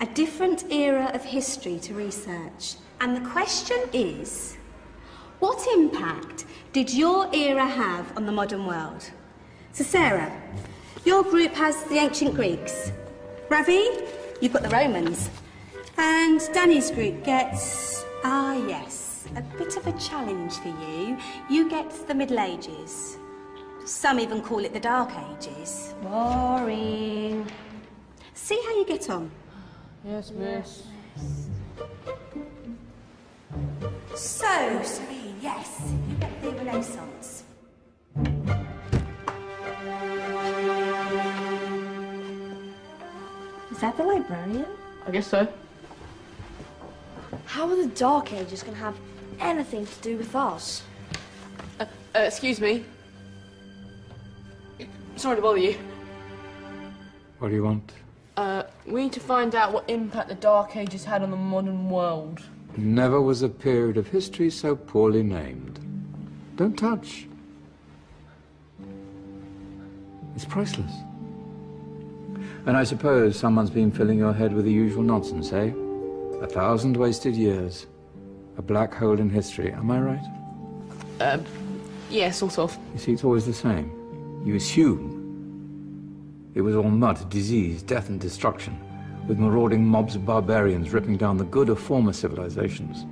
a different era of history to research. And the question is, what impact did your era have on the modern world? So Sarah, your group has the ancient Greeks. Ravi, you've got the Romans. And Danny's group gets, yes, a bit of a challenge for you. You get the Middle Ages. Some even call it the Dark Ages. Boring. See how you get on. Yes, miss. So, Serene, yes, you get the Renaissance. Is that the librarian? I guess so. How are the Dark Ages going to have anything to do with us? Excuse me. Sorry to bother you. What do you want? We need to find out what impact the Dark Ages had on the modern world. Never was a period of history so poorly named. Don't touch. It's priceless. And I suppose someone's been filling your head with the usual nonsense, eh? 1,000 wasted years. A black hole in history, am I right? Yeah, sort of. You see, it's always the same. You assume it was all mud, disease, death and destruction, with marauding mobs of barbarians ripping down the good of former civilizations,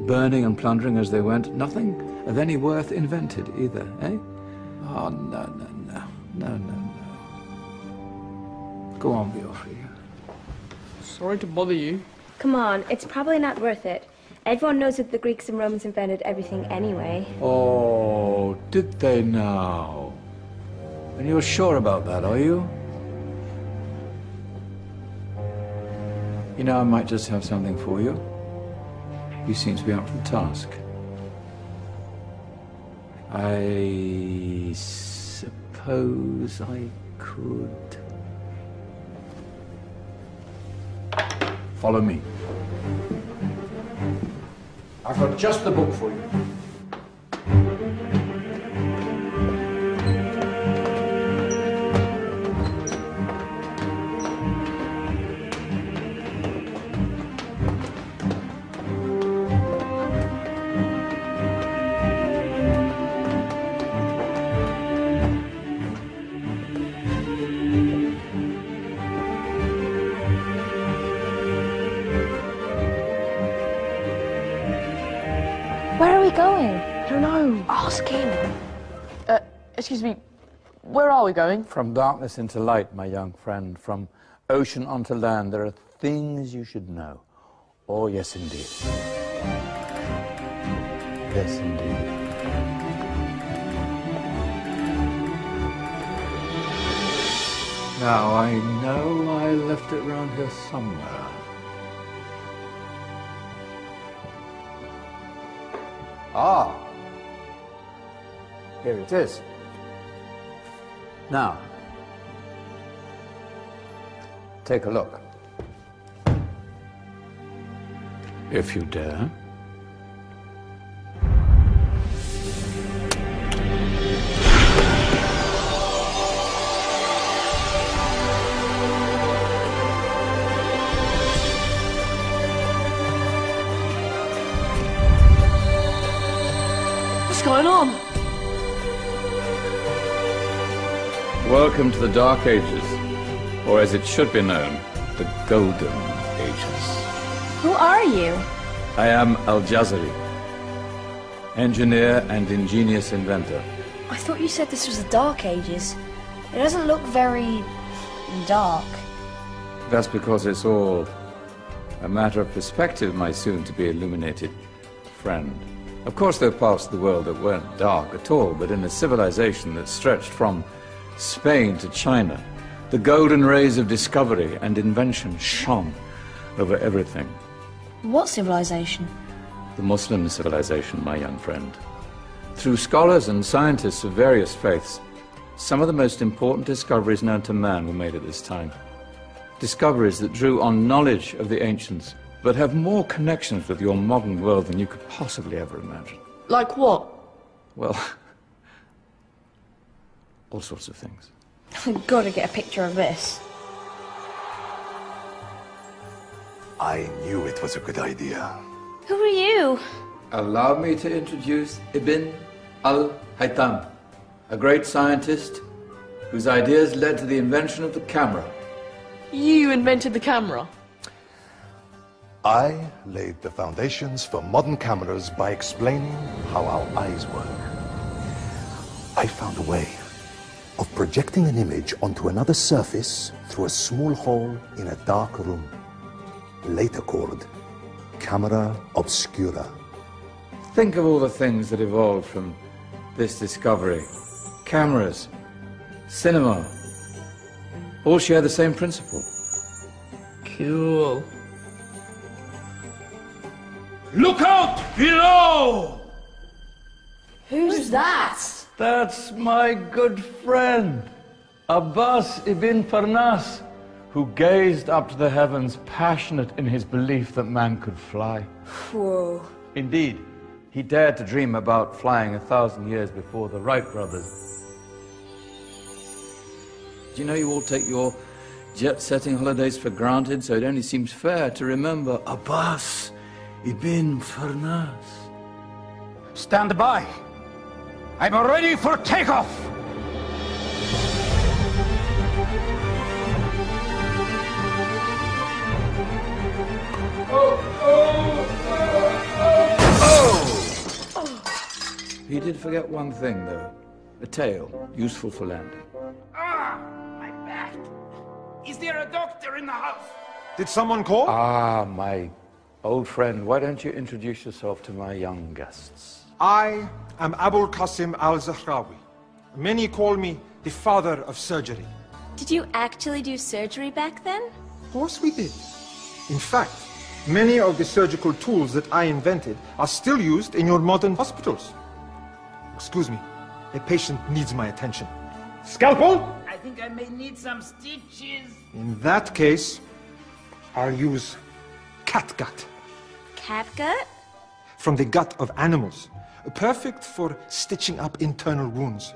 burning and plundering as they went, nothing of any worth invented either, eh? Oh, no. Go on, Biofri. Sorry to bother you. Come on, it's probably not worth it. Everyone knows that the Greeks and Romans invented everything anyway. Oh, did they now? And you're sure about that, are you? You know, I might just have something for you. You seem to be up for the task. I suppose I could... Follow me. I've got just the book for you. Where are we going? I don't know. Ask him. Excuse me. Where are we going? From darkness into light, my young friend. From ocean onto land, there are things you should know. Oh, yes, indeed. Yes, indeed. Now, I know I left it round here somewhere. Ah, here it is. Now, take a look. If you dare. What's going on? Welcome to the Dark Ages, or as it should be known, the Golden Ages. Who are you? I am Al-Jazari, engineer and ingenious inventor. I thought you said this was the Dark Ages. It doesn't look very... dark. That's because it's all a matter of perspective, my soon-to-be illuminated friend. Of course, there are parts of the world that weren't dark at all, but in a civilization that stretched from Spain to China, the golden rays of discovery and invention shone over everything. What civilization? The Muslim civilization, my young friend. Through scholars and scientists of various faiths, some of the most important discoveries known to man were made at this time. Discoveries that drew on knowledge of the ancients, but have more connections with your modern world than you could possibly ever imagine. Like what? Well, all sorts of things. I've got to get a picture of this. I knew it was a good idea. Who are you? Allow me to introduce Ibn al-Haytham, a great scientist whose ideas led to the invention of the camera. You invented the camera? I laid the foundations for modern cameras by explaining how our eyes work. I found a way of projecting an image onto another surface through a small hole in a dark room, later called camera obscura. Think of all the things that evolved from this discovery. Cameras, cinema, all share the same principle. Cool. Look out below! Who's that? That's my good friend, Abbas ibn Farnas, who gazed up to the heavens, passionate in his belief that man could fly. Whoa. Indeed, he dared to dream about flying 1,000 years before the Wright brothers. Do you know you all take your jet-setting holidays for granted, so it only seems fair to remember Abbas ibn Farnas. Stand by. I'm ready for takeoff. He did forget one thing, though. A tail, useful for landing. Ah, my back. Is there a doctor in the house? Did someone call? Ah, my old friend, why don't you introduce yourself to my young guests? I am Abul Qasim al-Zahrawi. Many call me the father of surgery. Did you actually do surgery back then? Of course we did. In fact, many of the surgical tools that I invented are still used in your modern hospitals. Excuse me, a patient needs my attention. Scalpel? I think I may need some stitches. In that case, I'll use catgut. Catgut? From the gut of animals. Perfect for stitching up internal wounds.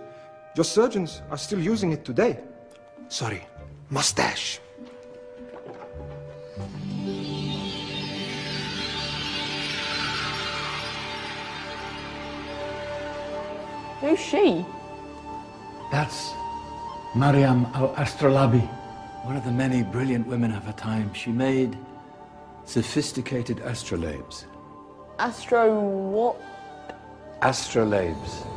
Your surgeons are still using it today. Sorry, mustache. Who's she? That's Maryam al-Astrolabi, one of the many brilliant women of her time. She made sophisticated astrolabes. Astro what? Astrolabes.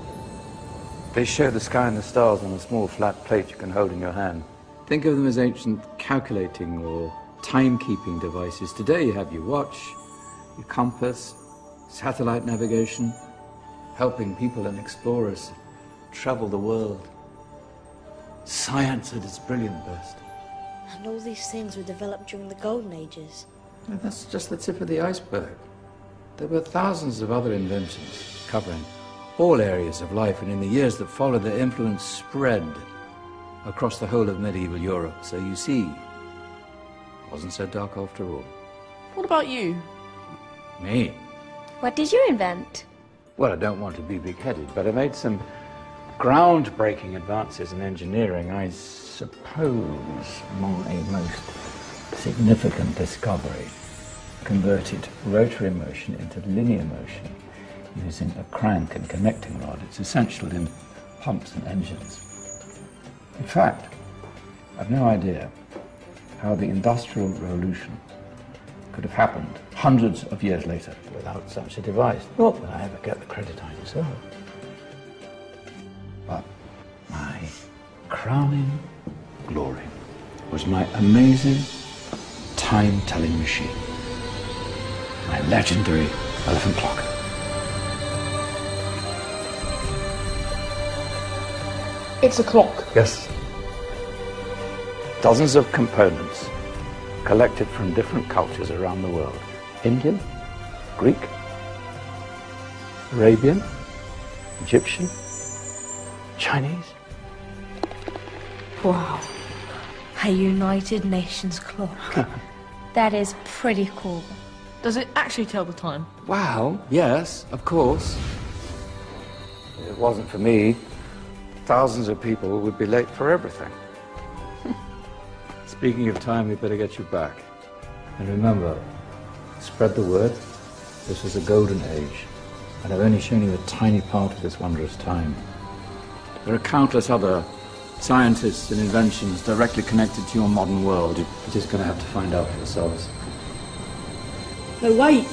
They show the sky and the stars on a small flat plate you can hold in your hand. Think of them as ancient calculating or timekeeping devices. Today you have your watch, your compass, satellite navigation, helping people and explorers travel the world. Science at its brilliant best. And all these things were developed during the Golden Ages. And that's just the tip of the iceberg. There were thousands of other inventions covering all areas of life, and in the years that followed, their influence spread across the whole of medieval Europe. So you see, it wasn't so dark after all. What about you? Me? What did you invent? Well, I don't want to be big-headed, but I made some groundbreaking advances in engineering. I suppose my most significant discovery converted rotary motion into linear motion using a crank and connecting rod. It's essential in pumps and engines. In fact, I've no idea how the Industrial Revolution could have happened hundreds of years later without such a device. Not that I ever get the credit I deserve. But my crowning glory was my amazing time-telling machine. My legendary elephant clock. It's a clock. Yes. Dozens of components collected from different cultures around the world. Indian, Greek, Arabian, Egyptian, Chinese. Wow. A United Nations clock. That is pretty cool. Does it actually tell the time? Wow, yes, of course. If it wasn't for me, thousands of people would be late for everything. Speaking of time, we better get you back. And remember, Spread the word. This was a golden age, and I've only shown you a tiny part of this wondrous time. There are countless other scientists and inventions directly connected to your modern world. You're just going to have to find out for yourselves. No, wait.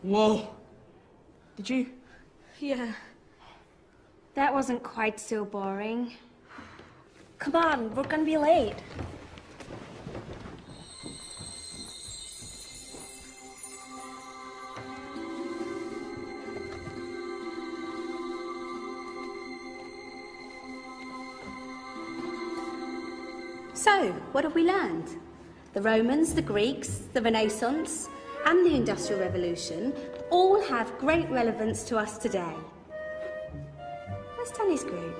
Whoa. Did you? Yeah. That wasn't quite so boring. Come on, we're gonna be late. So, what have we learned? The Romans, the Greeks, the Renaissance, and the Industrial Revolution all have great relevance to us today. Where's Tony's group?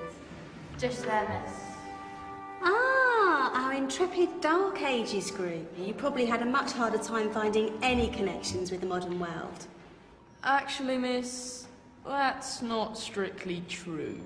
Just there, miss. Ah, our intrepid Dark Ages group. You probably had a much harder time finding any connections with the modern world. Actually, miss, that's not strictly true.